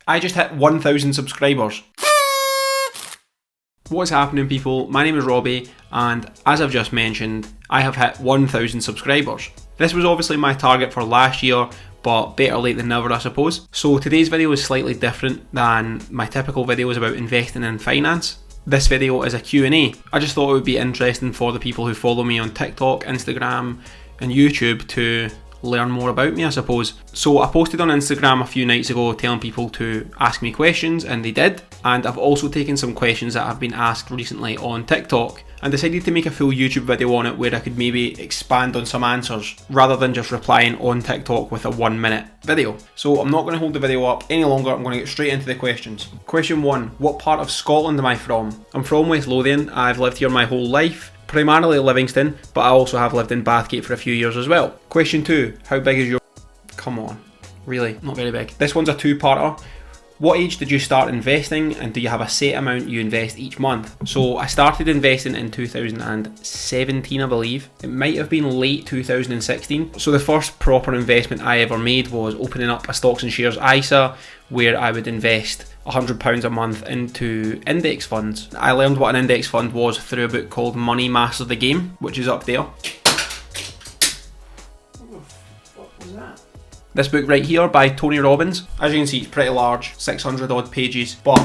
I just hit 1,000 subscribers. What's happening, people? My name is Robbie, and as I've just mentioned, I have hit 1,000 subscribers. This was obviously my target for last year, but better late than never, I suppose. So today's video is slightly different than my typical videos about investing in finance. This video is a Q&A. I just thought it would be interesting for the people who follow me on TikTok, Instagram and YouTube to learn more about me, I suppose. So I posted on Instagram a few nights ago telling people to ask me questions, and they did. And I've also taken some questions that have been asked recently on TikTok and decided to make a full YouTube video on it where I could maybe expand on some answers rather than just replying on TikTok with a 1-minute video. So I'm not going to hold the video up any longer, I'm going to get straight into the questions. Question 1. What part of Scotland am I from? I'm from West Lothian. I've lived here my whole life. Primarily Livingston, but I also have lived in Bathgate for a few years as well. Question 2. How big is your... Come on. Really? Not very big. This one's a two-parter. What age did you start investing, and do you have a set amount you invest each month? So I started investing in 2017, I believe. It might have been late 2016. So the first proper investment I ever made was opening up a stocks and shares ISA, where I would invest £100 a month into index funds. I learned what an index fund was through a book called Money Master the Game, which is up there. This book right here by Tony Robbins. As you can see, it's pretty large, 600 odd pages, but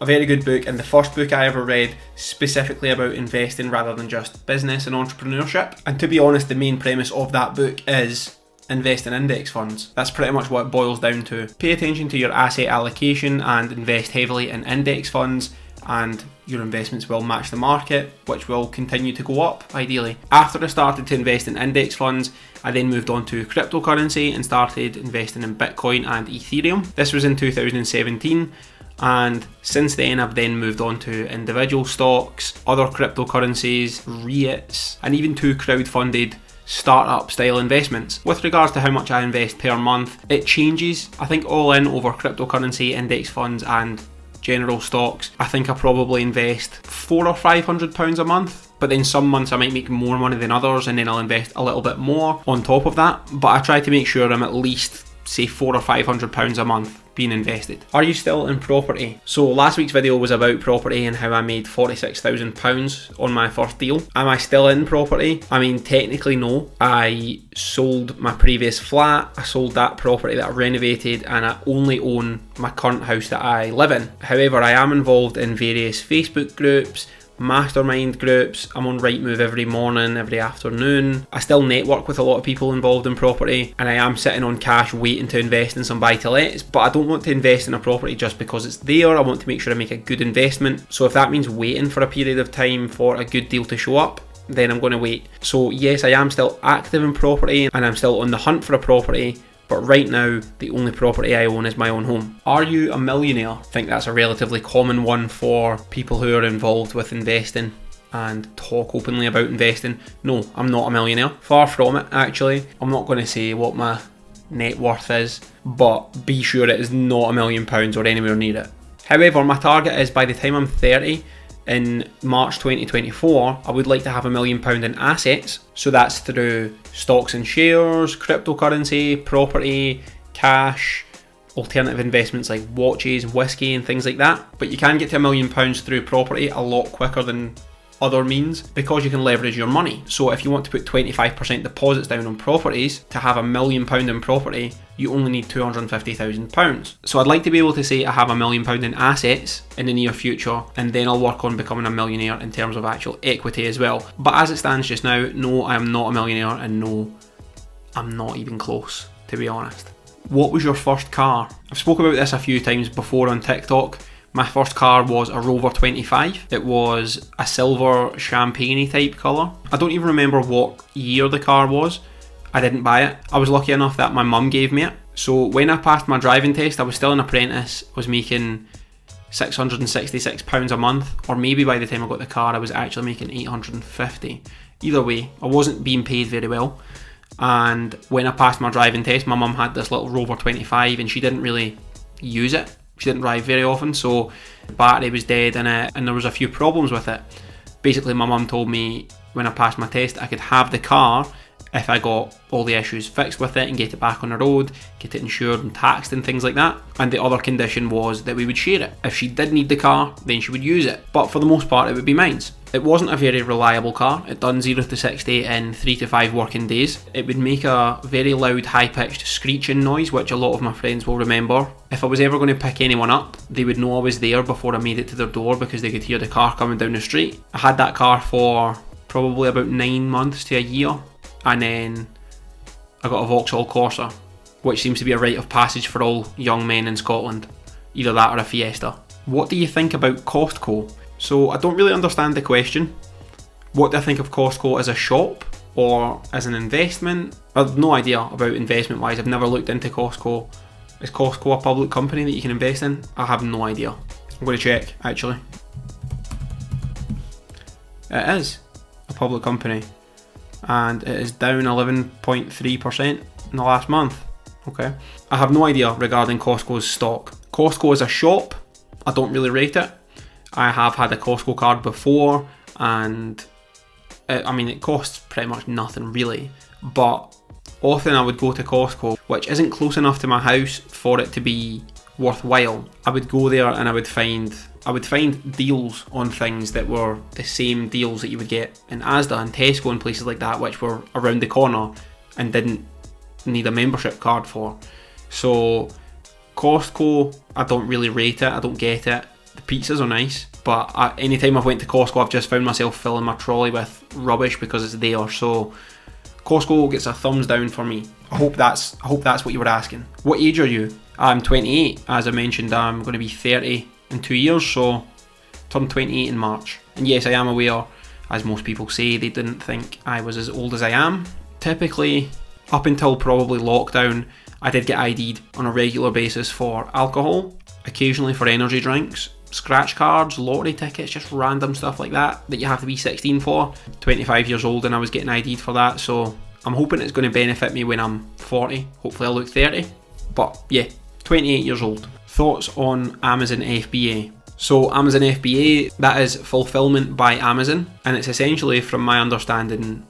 a very good book, and the first book I ever read specifically about investing rather than just business and entrepreneurship. And to be honest, the main premise of that book is invest in index funds. That's pretty much what it boils down to. Pay attention to your asset allocation and invest heavily in index funds, and your investments will match the market, which will continue to go up, ideally. After I started to invest in index funds, I then moved on to cryptocurrency and started investing in Bitcoin and Ethereum. This was in 2017, and since then I've then moved on to individual stocks, other cryptocurrencies, REITs, and even 2 crowd-funded startup style investments. With regards to how much I invest per month, it changes. I think all in over cryptocurrency, index funds and general stocks, I think I probably invest £400 or £500 a month, but then some months I might make more money than others, and then I'll invest a little bit more on top of that. But I try to make sure I'm at least, say, £400 or £500 a month being invested. Are you still in property? So last week's video was about property and how I made £46,000 on my first deal. Am I still in property? I mean, technically no. I sold my previous flat, I sold that property that I renovated, and I only own my current house that I live in. However, I am involved in various Facebook groups, mastermind groups. I'm on Rightmove every morning, every afternoon. I still network with a lot of people involved in property, and I am sitting on cash waiting to invest in some buy-to-lets, but I don't want to invest in a property just because it's there. I want to make sure I make a good investment. So if that means waiting for a period of time for a good deal to show up, then I'm going to wait. So yes, I am still active in property and I'm still on the hunt for a property, but right now the only property I own is my own home. Are you a millionaire? I think that's a relatively common one for people who are involved with investing and talk openly about investing. No, I'm not a millionaire. Far from it, actually. I'm not going to say what my net worth is, but be sure it is not £1 million or anywhere near it. However, my target is by the time I'm 30, in March 2024, I would like to have £1 million in assets. So that's through stocks and shares, cryptocurrency, property, cash, alternative investments like watches, whiskey and things like that. But you can get to £1 million through property a lot quicker than other means because you can leverage your money. So if you want to put 25% deposits down on properties to have £1 million in property, you only need £250,000. So I'd like to be able to say I have £1 million in assets in the near future, and then I'll work on becoming a millionaire in terms of actual equity as well. But as it stands just now, no, I am not a millionaire, and no, I'm not even close, to be honest. What was your first car? I've spoke about this a few times before on TikTok. My first car was a Rover 25. It was a silver champagne type colour. I don't even remember what year the car was. I didn't buy it. I was lucky enough that my mum gave me it. So when I passed my driving test, I was still an apprentice, was making £666 a month, or maybe by the time I got the car I was actually making £850. Either way, I wasn't being paid very well. And when I passed my driving test, my mum had this little Rover 25 and she didn't really use it. She didn't drive very often, so the battery was dead in it and there was a few problems with it. Basically, my mum told me when I passed my test I could have the car if I got all the issues fixed with it and get it back on the road, get it insured and taxed and things like that. And the other condition was that we would share it. If she did need the car, then she would use it. But for the most part, it would be mine's. It wasn't a very reliable car. It done 0 to 60 in 3 to 5 working days. It would make a very loud, high-pitched screeching noise, which a lot of my friends will remember. If I was ever going to pick anyone up, they would know I was there before I made it to their door because they could hear the car coming down the street. I had that car for probably about 9 months to a year, and then I got a Vauxhall Corsa, which seems to be a rite of passage for all young men in Scotland. Either that or a Fiesta. What do you think about Costco? So I don't really understand the question. What do I think of Costco as a shop or as an investment? I have no idea about investment wise. I've never looked into Costco. Is Costco a public company that you can invest in? I have no idea. I'm going to check actually. It is a public company and it is down 11.3% in the last month. Okay. I have no idea regarding Costco's stock. Costco as a shop, I don't really rate it. I have had a Costco card before and it costs pretty much nothing really, but often I would go to Costco, which isn't close enough to my house for it to be worthwhile. I would go there and I would find deals on things that were the same deals that you would get in Asda and Tesco and places like that, which were around the corner and didn't need a membership card for. So Costco, I don't really rate it, I don't get it. The pizzas are nice, but anytime I've went to Costco, I've just found myself filling my trolley with rubbish because it's there. So Costco gets a thumbs down for me. I hope that's what you were asking. What age are you? I'm 28. As I mentioned, I'm going to be 30 in 2 years, so turned 28 in March. And yes, I am aware, as most people say, they didn't think I was as old as I am. Typically, up until probably lockdown, I did get ID'd on a regular basis for alcohol, occasionally for energy drinks, scratch cards, lottery tickets, just random stuff like that you have to be 16 for. 25 years old and I was getting ID'd for that, so I'm hoping it's going to benefit me when I'm 40. Hopefully I'll look 30. But yeah, 28 years old. Thoughts on Amazon FBA? So Amazon FBA, that is fulfillment by Amazon, and it's essentially, from my understanding,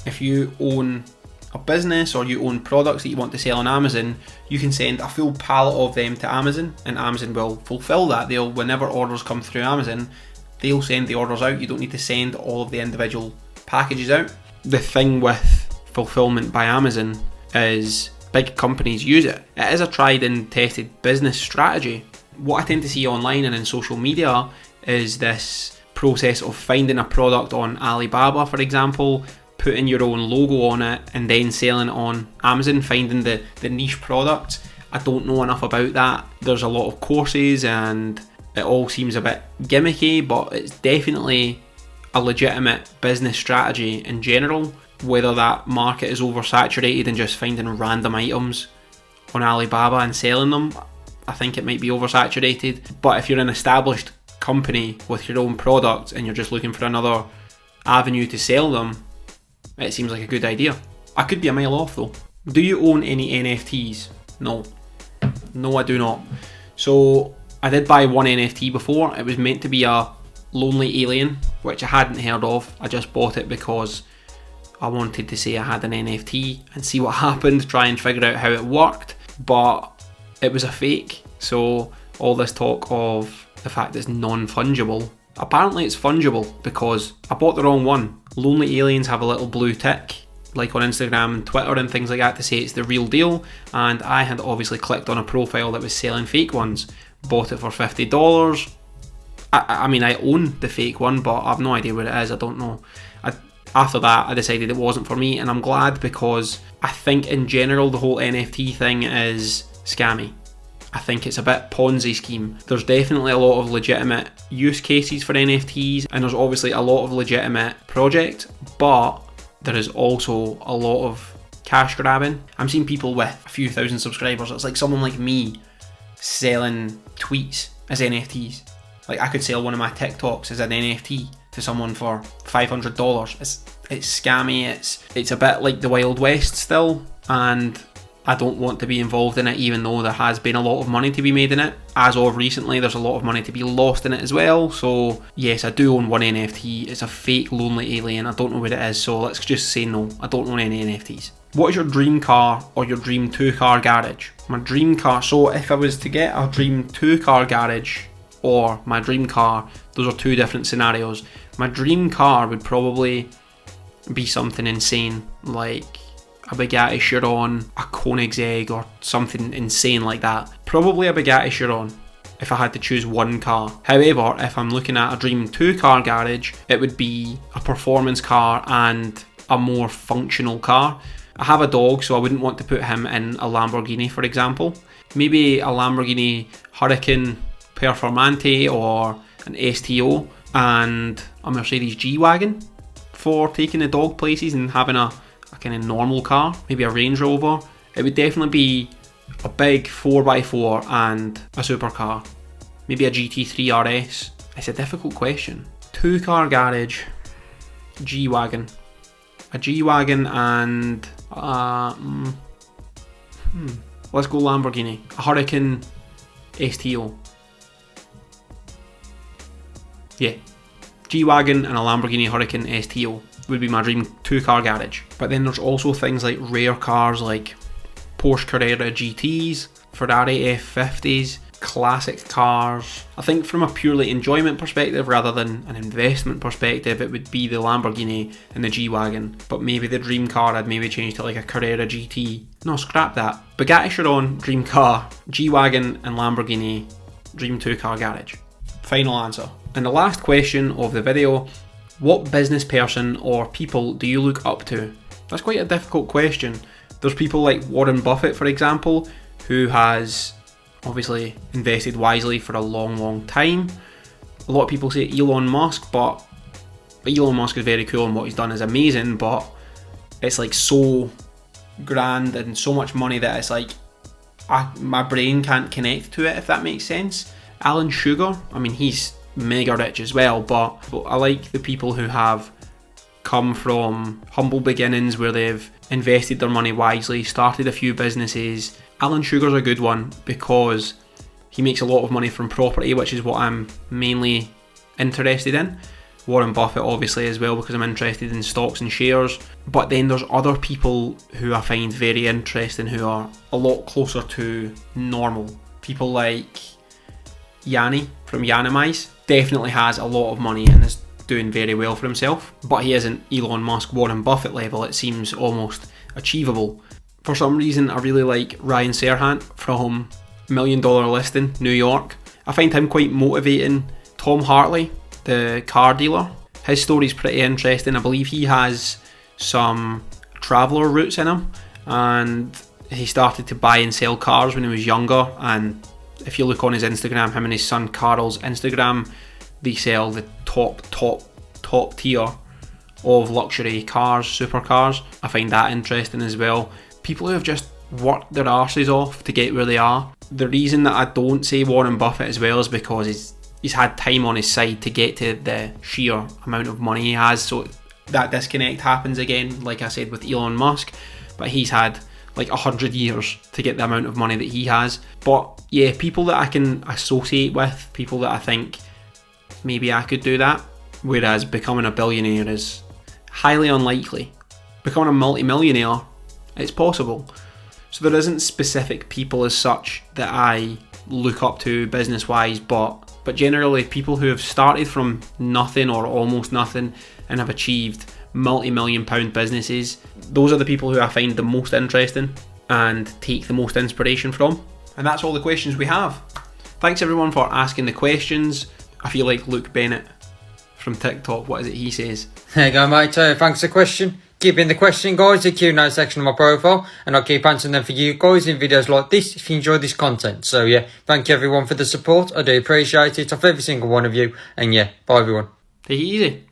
if you own a business or you own products that you want to sell on Amazon, you can send a full pallet of them to Amazon and Amazon will fulfill that. Whenever orders come through Amazon, they'll send the orders out. You don't need to send all of the individual packages out. The thing with fulfillment by Amazon is big companies use it. It is a tried and tested business strategy. What I tend to see online and in social media is this process of finding a product on Alibaba, for example, putting your own logo on it and then selling it on Amazon, finding the niche products. I don't know enough about that. There's a lot of courses and it all seems a bit gimmicky, but it's definitely a legitimate business strategy in general. Whether that market is oversaturated and just finding random items on Alibaba and selling them, I think it might be oversaturated. But if you're an established company with your own products and you're just looking for another avenue to sell them, it seems like a good idea. I could be a mile off though. Do you own any NFTs? No, I do not. So I did buy one NFT before. It was meant to be a lonely alien, which I hadn't heard of. I just bought it because I wanted to say I had an NFT and see what happened, try and figure out how it worked, but it was a fake. So all this talk of the fact that it's non-fungible, apparently it's fungible because I bought the wrong one. Lonely aliens have a little blue tick, like on Instagram and Twitter and things like that, to say it's the real deal, and I had obviously clicked on a profile that was selling fake ones, bought it for $50. I mean, I own the fake one, but I've no idea where it is. I don't know. After that, I decided it wasn't for me, and I'm glad, because I think in general the whole NFT thing is scammy. I think it's a bit Ponzi scheme. There's definitely a lot of legitimate use cases for NFTs, and there's obviously a lot of legitimate projects, but there is also a lot of cash grabbing. I'm seeing people with a few thousand subscribers. It's like someone like me selling tweets as NFTs. Like I could sell one of my TikToks as an NFT to someone for $500. It's scammy. It's a bit like the Wild West still, and I don't want to be involved in it, even though there has been a lot of money to be made in it. As of recently, there's a lot of money to be lost in it as well. So yes, I do own one NFT. It's a fake lonely alien. I don't know what it is, so let's just say no. I don't own any NFTs. What is your dream car or your dream 2-car garage? My dream car, so if I was to get a dream 2-car garage or my dream car, those are two different scenarios. My dream car would probably be something insane, like a Bugatti Chiron, a Koenigsegg, or something insane like that. Probably a Bugatti Chiron if I had to choose one car. However, if I'm looking at a dream 2-car garage, it would be a performance car and a more functional car. I have a dog, so I wouldn't want to put him in a Lamborghini, for example. Maybe a Lamborghini Huracan Performante or an STO and a Mercedes G-Wagon for taking the dog places and having a kind of normal car, maybe a Range Rover. It would definitely be a big 4x4 and a supercar, maybe a GT3 RS. It's a difficult question. 2-car garage, G-Wagon. A G-Wagon and let's go Lamborghini. A Huracan STO. Yeah, G-Wagon and a Lamborghini Huracan STO would be my dream 2-car garage. But then there's also things like rare cars like Porsche Carrera GTs, Ferrari F50s, classic cars. I think from a purely enjoyment perspective rather than an investment perspective, it would be the Lamborghini and the G-Wagon. But maybe the dream car I'd maybe change to like a Carrera GT. No, scrap that. Bugatti Chiron, dream car. G-Wagon and Lamborghini, dream 2-car garage. Final answer. And the last question of the video, what business person or people do you look up to? That's quite a difficult question. There's people like Warren Buffett, for example, who has obviously invested wisely for a long time. A lot of people say Elon Musk, but Elon Musk is very cool and what he's done is amazing, but it's like so grand and so much money that it's like my brain can't connect to it, if that makes sense. Alan Sugar, I mean, he's mega rich as well, but I like the people who have come from humble beginnings where they've invested their money wisely, started a few businesses. Alan Sugar's a good one because he makes a lot of money from property, which is what I'm mainly interested in. Warren Buffett obviously as well, because I'm interested in stocks and shares. But then there's other people who I find very interesting who are a lot closer to normal. People like Yanni from Yanimize definitely has a lot of money and is doing very well for himself, but he isn't Elon Musk, Warren Buffett level. It seems almost achievable. For some reason, I really like Ryan Serhant from $1 Million Listing, New York. I find him quite motivating. Tom Hartley, the car dealer, his story's pretty interesting. I believe he has some traveller roots in him, and he started to buy and sell cars when he was younger, and if you look on his Instagram, him and his son Carl's Instagram, they sell the top tier of luxury cars, supercars. I find that interesting as well. People who have just worked their arses off to get where they are. The reason that I don't say Warren Buffett as well is because he's had time on his side to get to the sheer amount of money he has, so that disconnect happens again, like I said with Elon Musk, but he's had like 100 years to get the amount of money that he has. But yeah, people that I can associate with, people that I think maybe I could do that, whereas becoming a billionaire is highly unlikely. Becoming a multi-millionaire, it's possible. So there isn't specific people as such that I look up to business-wise, but generally people who have started from nothing or almost nothing and have achieved multi-million pound businesses, those are the people who I find the most interesting and take the most inspiration from. And that's all the questions we have. Thanks everyone for asking the questions. I feel like Luke Bennett from TikTok, what is it he says? There you go, mate. Thanks for the question. Keep in the question, guys, the Q&A section of my profile, and I'll keep answering them for you guys in videos like this if you enjoy this content. So yeah, thank you everyone for the support. I do appreciate it off every single one of you. And yeah, bye everyone. Take it easy.